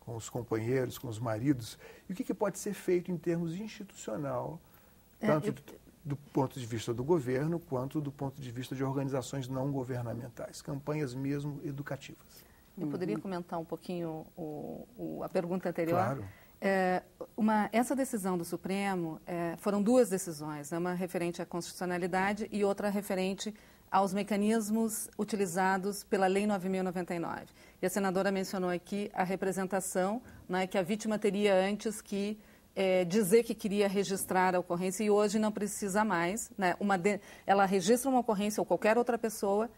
com os companheiros, com os maridos, e o que pode ser feito em termos institucional, tanto do ponto de vista do governo, quanto do ponto de vista de organizações não governamentais, campanhas mesmo educativas. Eu poderia comentar um pouquinho a pergunta anterior? Claro. Essa decisão do Supremo, foram duas decisões, uma referente à constitucionalidade e outra referente aos mecanismos utilizados pela Lei 9.099. E a senadora mencionou aqui a representação, né, que a vítima teria antes que dizer que queria registrar a ocorrência e hoje não precisa mais. Né, ela registra uma ocorrência ou qualquer outra pessoa,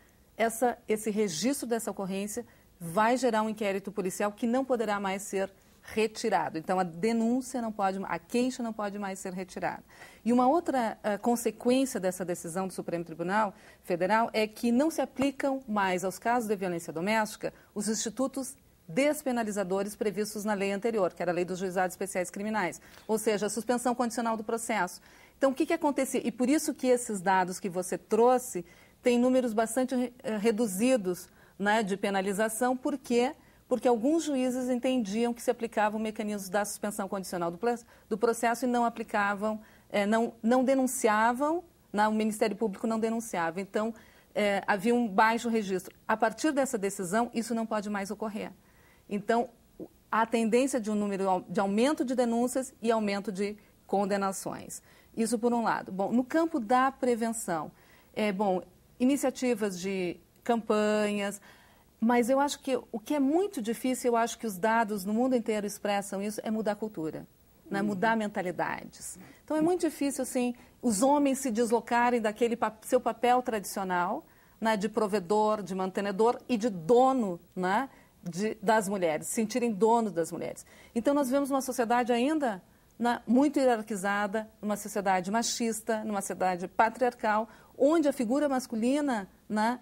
esse registro dessa ocorrência vai gerar um inquérito policial que não poderá mais ser retirado. Então, a denúncia não pode, a queixa não pode mais ser retirada. E uma outra consequência dessa decisão do Supremo Tribunal Federal é que não se aplicam mais aos casos de violência doméstica os institutos despenalizadores previstos na lei anterior, que era a Lei dos Juizados Especiais Criminais, ou seja, a suspensão condicional do processo. Então, o que acontecia? E por isso que esses dados que você trouxe têm números bastante reduzidos, né, de penalização, porque alguns juízes entendiam que se aplicava o mecanismo da suspensão condicional do processo e não aplicavam, não denunciavam, o Ministério Público não denunciava. Então, havia um baixo registro. A partir dessa decisão, isso não pode mais ocorrer. Então, há tendência de um número de aumento de denúncias e aumento de condenações. Isso por um lado. Bom, no campo da prevenção, iniciativas de campanhas. Mas eu acho que o que é muito difícil, eu acho que os dados no mundo inteiro expressam isso, é mudar a cultura, né? Mudar mentalidades. Então é muito difícil, assim, os homens se deslocarem daquele seu papel tradicional, né, de provedor, de mantenedor e de dono, né, das mulheres, se sentirem donos das mulheres. Então nós vemos uma sociedade ainda muito hierarquizada, uma sociedade machista, numa sociedade patriarcal, onde a figura masculina, né,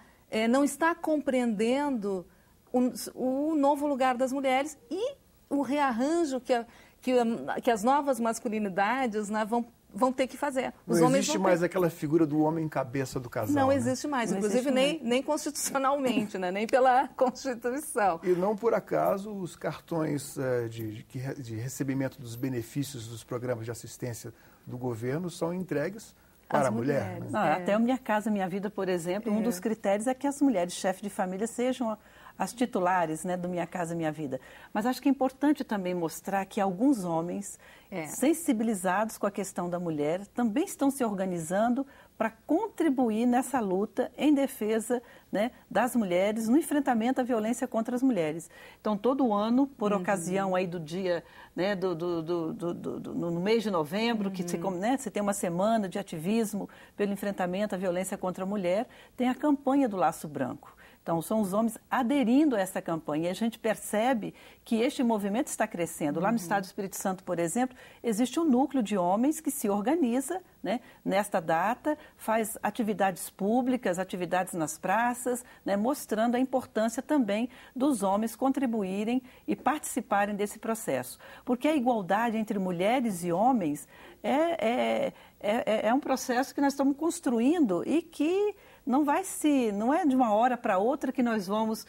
não está compreendendo o novo lugar das mulheres e o rearranjo que as novas masculinidades, né, vão ter que fazer. Não existe mais aquela figura do homem cabeça do casal. Não existe mais, inclusive nem constitucionalmente, né, nem pela Constituição. E não por acaso os cartões de recebimento dos benefícios dos programas de assistência do governo são entregues para a mulher. Né? Não, até o Minha Casa Minha Vida, por exemplo, um dos critérios é que as mulheres chefes de família sejam as titulares, né, do Minha Casa Minha Vida. Mas acho que é importante também mostrar que alguns homens sensibilizados com a questão da mulher também estão se organizando para contribuir nessa luta em defesa, né, das mulheres, no enfrentamento à violência contra as mulheres. Então, todo ano, por ocasião aí do dia, né, no mês de novembro, que se tem uma semana de ativismo pelo enfrentamento à violência contra a mulher, tem a campanha do Laço Branco. Então, são os homens aderindo a essa campanha. E a gente percebe que este movimento está crescendo. Lá no Estado do Espírito Santo, por exemplo, existe um núcleo de homens que se organiza, né, nesta data, faz atividades públicas, atividades nas praças, né, mostrando a importância também dos homens contribuírem e participarem desse processo. Porque a igualdade entre mulheres e homens é um processo que nós estamos construindo e que não é de uma hora para outra que nós vamos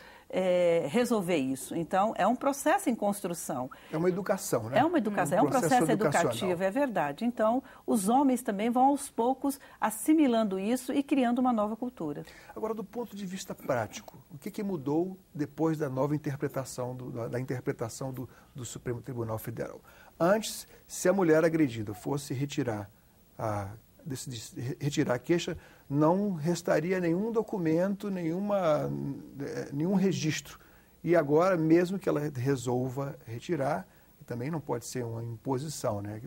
resolver isso. Então, é um processo em construção. É uma educação, né? É uma educação, é um processo educativo, é verdade. Então, os homens também vão aos poucos assimilando isso e criando uma nova cultura. Agora, do ponto de vista prático, o que mudou depois da nova interpretação, da interpretação do Supremo Tribunal Federal? Antes, se a mulher agredida fosse retirar a queixa, não restaria nenhum documento, nenhum registro. E agora, mesmo que ela resolva retirar, também não pode ser uma imposição, né?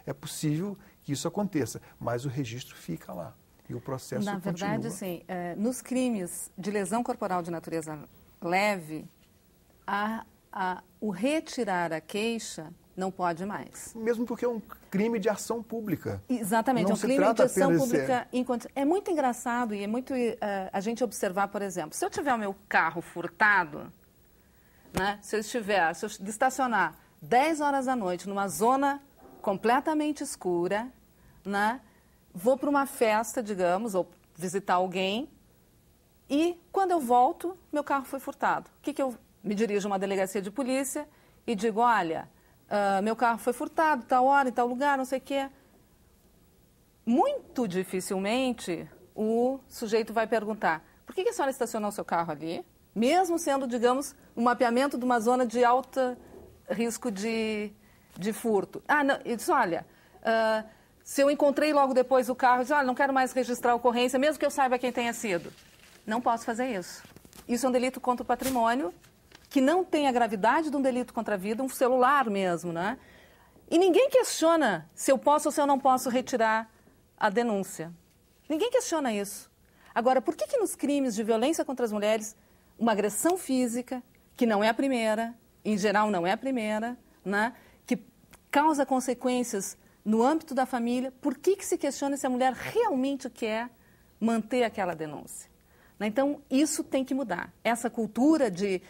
É possível que isso aconteça, mas o registro fica lá e o processo continua. Na verdade, sim, nos crimes de lesão corporal de natureza leve, o retirar a queixa não pode mais. Mesmo porque é um crime de ação pública. Exatamente, é um crime de ação pública. É muito engraçado e é muito a gente observar, por exemplo, se eu tiver o meu carro furtado, né, se eu estacionar 10 horas da noite numa zona completamente escura, né, vou para uma festa, digamos, ou visitar alguém, e quando eu volto, meu carro foi furtado. O que eu me dirijo a uma delegacia de polícia e digo, olha, meu carro foi furtado, tal hora, em tal lugar, não sei o quê. Muito dificilmente o sujeito vai perguntar, por que a senhora estacionou o seu carro ali? Mesmo sendo, digamos, um mapeamento de uma zona de alto risco de furto. Não, eu disse, olha, se eu encontrei logo depois o carro, eu disse, olha, não quero mais registrar a ocorrência, mesmo que eu saiba quem tenha sido. Não posso fazer isso. Isso é um delito contra o patrimônio, que não tem a gravidade de um delito contra a vida, um celular mesmo, né? E ninguém questiona se eu posso ou se eu não posso retirar a denúncia. Ninguém questiona isso. Agora, por que nos crimes de violência contra as mulheres, uma agressão física, que não é a primeira, em geral não é a primeira, né? Que causa consequências no âmbito da família, por que se questiona se a mulher realmente quer manter aquela denúncia? Então, isso tem que mudar. Essa cultura de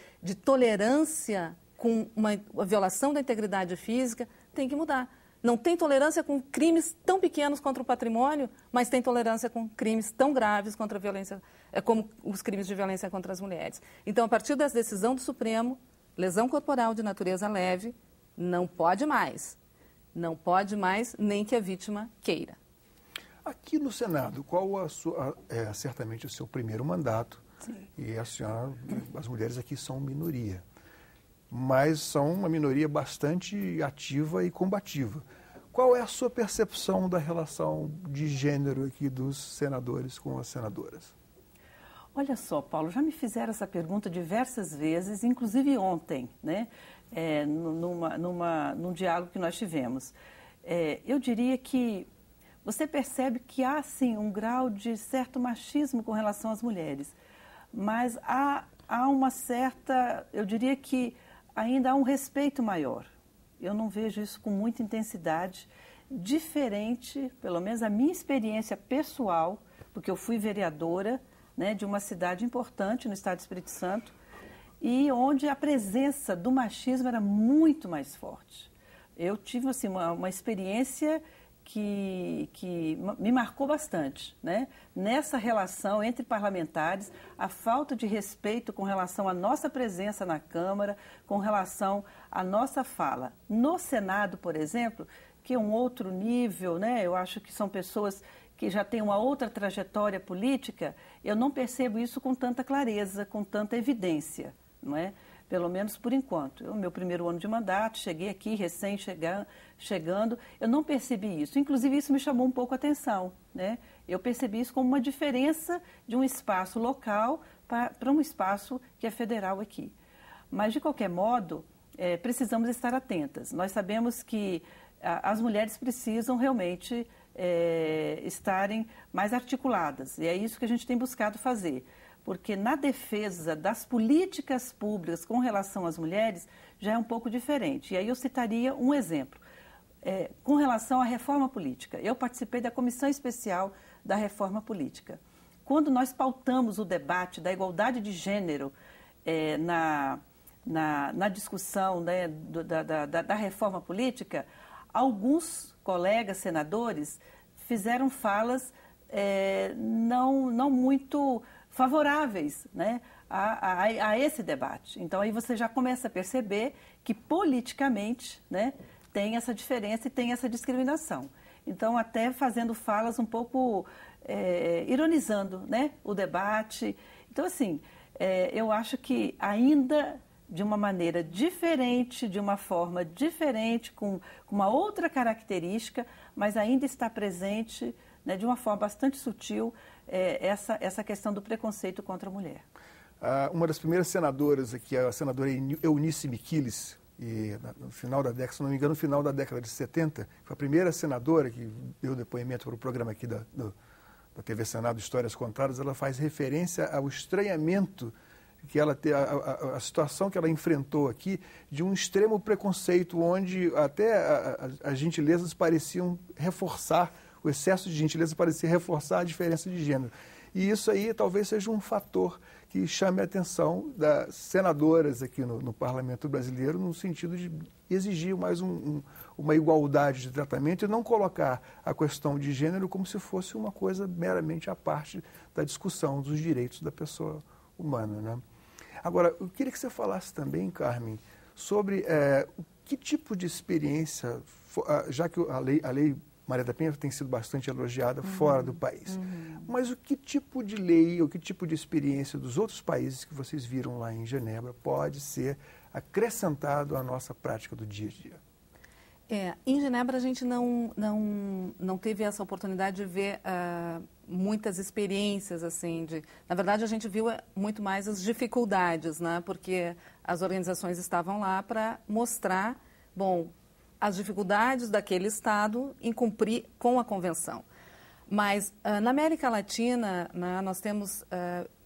tolerância com uma violação da integridade física tem que mudar. Não tem tolerância com crimes tão pequenos contra o patrimônio, mas tem tolerância com crimes tão graves contra a violência, como os crimes de violência contra as mulheres. Então, a partir dessa decisão do Supremo, lesão corporal de natureza leve, não pode mais. Não pode mais, nem que a vítima queira. Aqui no Senado, qual certamente o seu primeiro mandato? Sim. E a senhora, as mulheres aqui são minoria, mas são uma minoria bastante ativa e combativa. Qual é a sua percepção da relação de gênero aqui dos senadores com as senadoras? Olha só, Paulo, já me fizeram essa pergunta diversas vezes, inclusive ontem, né? Num diálogo que nós tivemos. Eu diria que você percebe que há, sim, um grau de certo machismo com relação às mulheres, mas há uma certa, eu diria que ainda há um respeito maior. Eu não vejo isso com muita intensidade, diferente, pelo menos a minha experiência pessoal, porque eu fui vereadora, né, de uma cidade importante no estado do Espírito Santo, e onde a presença do machismo era muito mais forte. Eu tive assim, uma experiência que me marcou bastante, né? Nessa relação entre parlamentares, a falta de respeito com relação à nossa presença na Câmara, com relação à nossa fala. No Senado, por exemplo, que é um outro nível, né? Eu acho que são pessoas que já têm uma outra trajetória política, eu não percebo isso com tanta clareza, com tanta evidência, não é? Pelo menos por enquanto. Meu primeiro ano de mandato, cheguei aqui chegando, eu não percebi isso. Inclusive, isso me chamou um pouco a atenção, né? Eu percebi isso como uma diferença de um espaço local para um espaço que é federal aqui. Mas, de qualquer modo, precisamos estar atentas. Nós sabemos que as mulheres precisam realmente estarem mais articuladas, e é isso que a gente tem buscado fazer. Porque na defesa das políticas públicas com relação às mulheres já é um pouco diferente. E aí eu citaria um exemplo. Com relação à reforma política, eu participei da Comissão Especial da Reforma Política. Quando nós pautamos o debate da igualdade de gênero na discussão, né, da reforma política, alguns colegas senadores fizeram falas não muito favoráveis, né, a esse debate. Então, aí você já começa a perceber que, politicamente, né, tem essa diferença e tem essa discriminação. Então, até fazendo falas um pouco ironizando, né, o debate. Então, assim, eu acho que ainda de uma maneira diferente, de uma forma diferente, com uma outra característica, mas ainda está presente, né, de uma forma bastante sutil, essa questão do preconceito contra a mulher. Uma das primeiras senadoras aqui, a senadora Eunice Miquiles, e no final da década, se não me engano, no final da década de 70, foi a primeira senadora que deu depoimento para o programa aqui da TV Senado, Histórias Contadas. Ela faz referência ao estranhamento que ela tem, a situação que ela enfrentou aqui, de um extremo preconceito, onde até as gentilezas pareciam reforçar, o excesso de gentileza parecia reforçar a diferença de gênero. E isso aí talvez seja um fator que chame a atenção das senadoras aqui no Parlamento Brasileiro, no sentido de exigir mais uma igualdade de tratamento e não colocar a questão de gênero como se fosse uma coisa meramente à parte da discussão dos direitos da pessoa humana, né? Agora, eu queria que você falasse também, Carmen, sobre o que tipo de experiência, já que a lei Maria da Penha tem sido bastante elogiada fora do país, mas o que tipo de lei, o que tipo de experiência dos outros países que vocês viram lá em Genebra pode ser acrescentado à nossa prática do dia a dia? Em Genebra a gente não teve essa oportunidade de ver muitas experiências assim. Na verdade a gente viu muito mais as dificuldades, né? Porque as organizações estavam lá para mostrar, as dificuldades daquele Estado em cumprir com a Convenção. Mas na América Latina, né, nós temos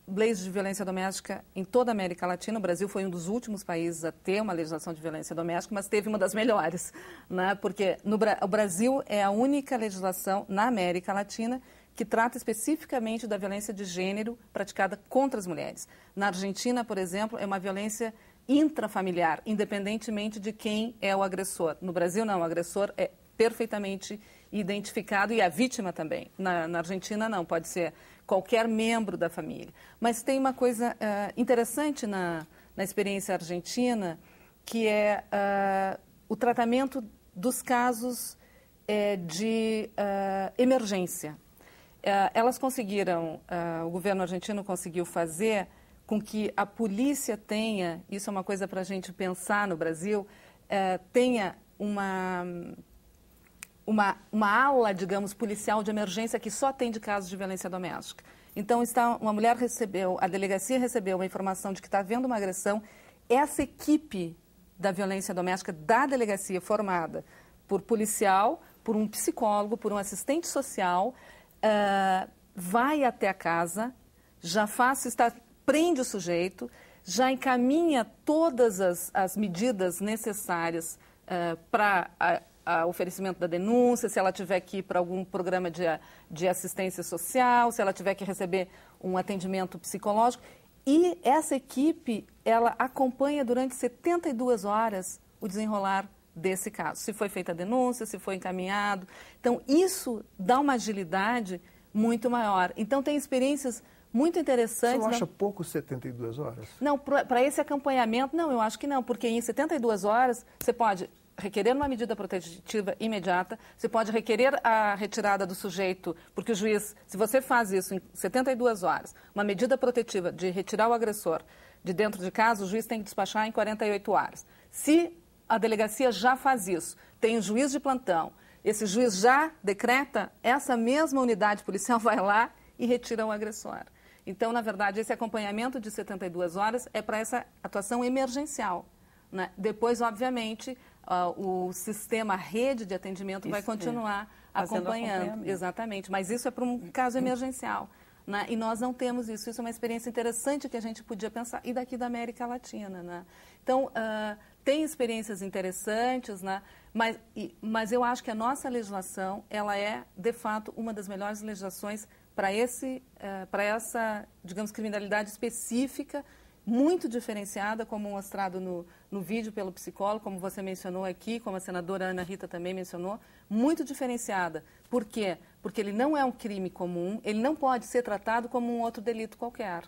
leis de violência doméstica em toda a América Latina. O Brasil foi um dos últimos países a ter uma legislação de violência doméstica, mas teve uma das melhores, né? Porque o Brasil é a única legislação na América Latina que trata especificamente da violência de gênero praticada contra as mulheres. Na Argentina, por exemplo, é uma violência intrafamiliar, independentemente de quem é o agressor. No Brasil, não, o agressor é perfeitamente identificado e a vítima também. Na Argentina, não, pode ser qualquer membro da família. Mas tem uma coisa interessante na experiência argentina, que é o tratamento dos casos de emergência. Elas conseguiram, o governo argentino conseguiu fazer com que a polícia tenha, isso é uma coisa para a gente pensar no Brasil, tenha uma ala, digamos, policial de emergência que só atende casos de violência doméstica. Então, uma mulher a delegacia recebeu uma informação de que está havendo uma agressão, essa equipe da violência doméstica da delegacia, formada por policial, por um psicólogo, por um assistente social, vai até a casa, prende o sujeito, já encaminha todas as medidas necessárias para oferecimento da denúncia, se ela tiver que ir para algum programa de assistência social, se ela tiver que receber um atendimento psicológico. E essa equipe, ela acompanha durante 72 horas o desenrolar desse caso. Se foi feita a denúncia, se foi encaminhado. Então, isso dá uma agilidade muito maior. Então, tem experiências muito interessantes. Você não acha pouco 72 horas? Não, para esse acompanhamento, não, eu acho que não, porque em 72 horas você pode requerer uma medida protetiva imediata, você pode requerer a retirada do sujeito, porque o juiz, se você faz isso em 72 horas, uma medida protetiva de retirar o agressor de dentro de casa, o juiz tem que despachar em 48 horas. Se a delegacia já faz isso, tem um juiz de plantão, esse juiz já decreta, essa mesma unidade policial vai lá e retira o agressor. Então, na verdade, esse acompanhamento de 72 horas é para essa atuação emergencial, né? Depois, obviamente, o sistema, a rede de atendimento vai continuar acompanhando. Exatamente, mas isso é para um caso emergencial, né? E nós não temos isso. Isso é uma experiência interessante que a gente podia pensar, e daqui da América Latina, né? Então, tem experiências interessantes, né? Mas eu acho que a nossa legislação, ela é, de fato, uma das melhores legislações para essa, digamos, criminalidade específica, muito diferenciada, como mostrado no vídeo pelo psicólogo, como você mencionou aqui, como a senadora Ana Rita também mencionou, muito diferenciada. Por quê? Porque ele não é um crime comum, ele não pode ser tratado como um outro delito qualquer.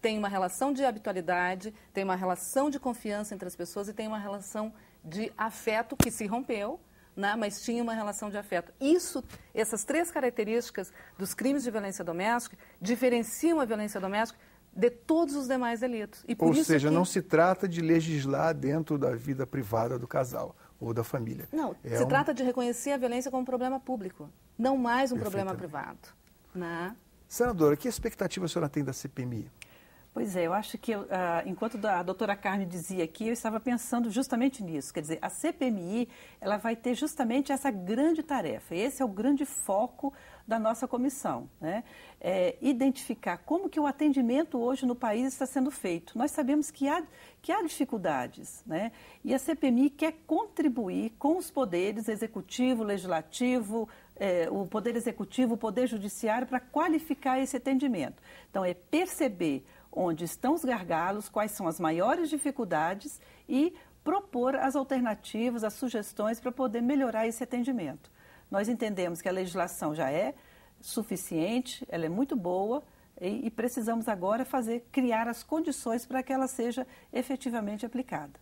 Tem uma relação de habitualidade, tem uma relação de confiança entre as pessoas e tem uma relação de afeto que se rompeu, né, mas tinha uma relação de afeto. Essas três características dos crimes de violência doméstica diferenciam a violência doméstica de todos os demais delitos. E por Ou isso seja, não se trata de legislar dentro da vida privada do casal ou da família. Não, se trata de reconhecer a violência como um problema público, não mais um problema privado. Né? Senadora, que expectativa a senhora tem da CPMI? Pois é, eu acho que, enquanto a doutora Carmen dizia aqui, eu estava pensando justamente nisso. Quer dizer, a CPMI, ela vai ter justamente essa grande tarefa. Esse é o grande foco da nossa comissão, né? Identificar como que o atendimento hoje no país está sendo feito. Nós sabemos que há dificuldades, né? E a CPMI quer contribuir com os poderes executivo, legislativo, o poder executivo, o poder judiciário, para qualificar esse atendimento. Então, é perceber onde estão os gargalos, quais são as maiores dificuldades e propor as alternativas, as sugestões para poder melhorar esse atendimento. Nós entendemos que a legislação já é suficiente, ela é muito boa, e precisamos agora criar as condições para que ela seja efetivamente aplicada.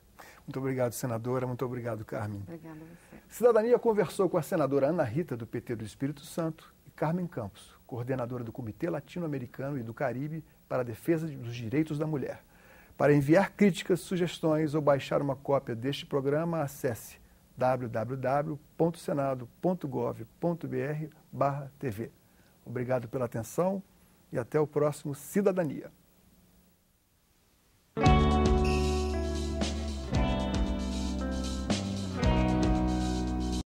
Muito obrigado, senadora. Muito obrigado, Carmen. Obrigada a você. Cidadania conversou com a senadora Ana Rita, do PT do Espírito Santo, e Carmen Campos, coordenadora do Comitê Latino-Americano e do Caribe para a Defesa dos Direitos da Mulher. Para enviar críticas, sugestões ou baixar uma cópia deste programa, acesse www.senado.gov.br/TV. Obrigado pela atenção e até o próximo Cidadania.